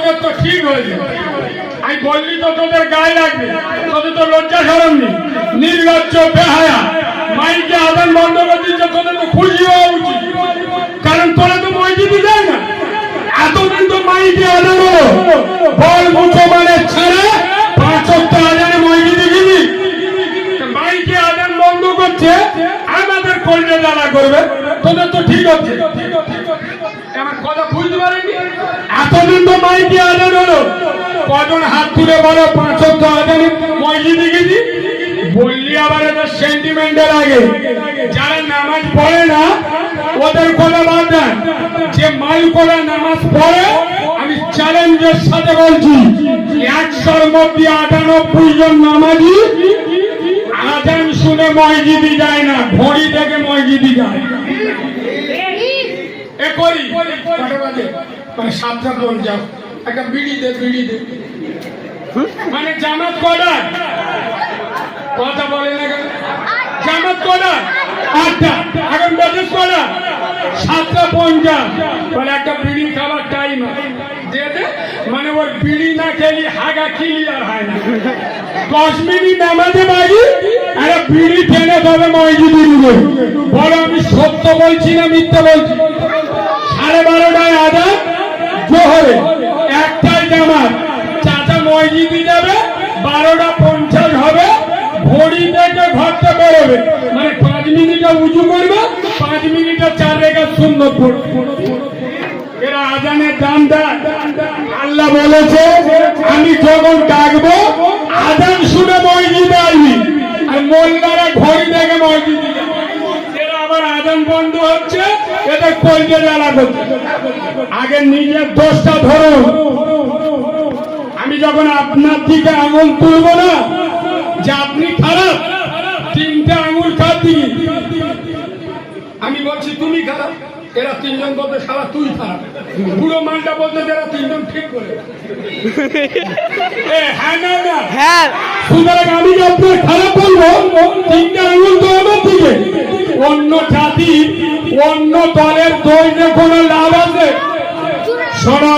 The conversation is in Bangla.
তোদের তো ঠিক হয়েছে। আমি বললি তো তোদের গায়ে লাগবে, তোদের তো লজ্জা শরম নেই, নির্লজ্জ বেহায়া। মাইকে আদান বন্ধ করে দিচ্ছে, তোদের তো খুশি হওয়া উচিত, কারণ তোরা তো মসজিদে যায় না। এতদিন তো মাইকে আদান হলো, বল মুসলমানের ছেড়ে 5 ওয়াক্ত আদানে মসজিদে গেলি, মাইকে আদান বন্ধ করছে, আমাদের কলজা জ্বালা করবে। তোদের তো ঠিক হচ্ছে, আমার কথা বুঝতে পারেনি। এতদিন তো মাইকে আদান হলো, কজন হাত তুলে বলো 5 ওয়াক্ত আদানে মসজিদে গেছি? বললি আবার এদের সেন্টিমেন্টের আগে, যারা নামাজ পড়ে না ওদের কথা বাদ দেন, যে মাইল করে নামাজ পড়ে, আমি চ্যালেঞ্জের সাথে বলছি 100-র মধ্যে 98 জন নামাজি আজান শুনে মসজিদে যায় না, ঘড়ি থেকে মসজিদে যায়। এ করি কটা বাজে? মানে 7:50। একটা বিড়ি দে, বিড়ি দে। মানে জামাত কটা? কথা বলে না কেন? জামাত কটা? 8টা। এখন বাজে কটা? 7:50। বলে একটা বিড়ি খাবার টাইম দে দে। মানে ওর বিড়ি না খেলি হাগা ক্লিয়ার হয় না। 10 মিনিট নামাজে বাড়ি আরে বিড়ি টেনে তবে মসজিদে ঢুকে। বলো আমি সত্য বলছি না মিথ্যা বলছি? 12:30টায় আজান, জোহরে 1টায় জামাত। চাচা মসজিদে যাবে, 12:50 হবে, ঘড়ি দেখে ঘরটা বেরোবে। মানে 5 মিনিটে উঁচু করবে, 5 মিনিটে 4 রেখাত সুন্নত পড়বে। এরা আজানের দাম দেয়। আল্লাহ বলেছে আমি যখন ডাকবো আজান শুনে মসজিদে আসবি, আর মোল্লারা ঘড়ি দেখে মসজিদে যাবে। এরা আবার আজান বন্ধ হচ্ছে, এদের কলজা জ্বালা করছে। আগে নিজের দোষটা ধরুন। আমি যখন আপনার দিকে আঙুল তুলবো না যে আপনি খারাপ, 3টে আঙুল কার দিকে? আমি বলছি তুমি খারাপ, এরা 3 জন বলতে সারা তুই খারাপ। পুরো মানটা বলতে এরা 3 জন ঠিক করে। হ্যাঁ না না হ্যাঁ, সুতরাং আমি যে আপনার খারাপ বলবো, 3টে আঙুল তো আমার দিকে। অন্য জাতি অন্য দলের দোষ কোনো লাভ আছে? শোনো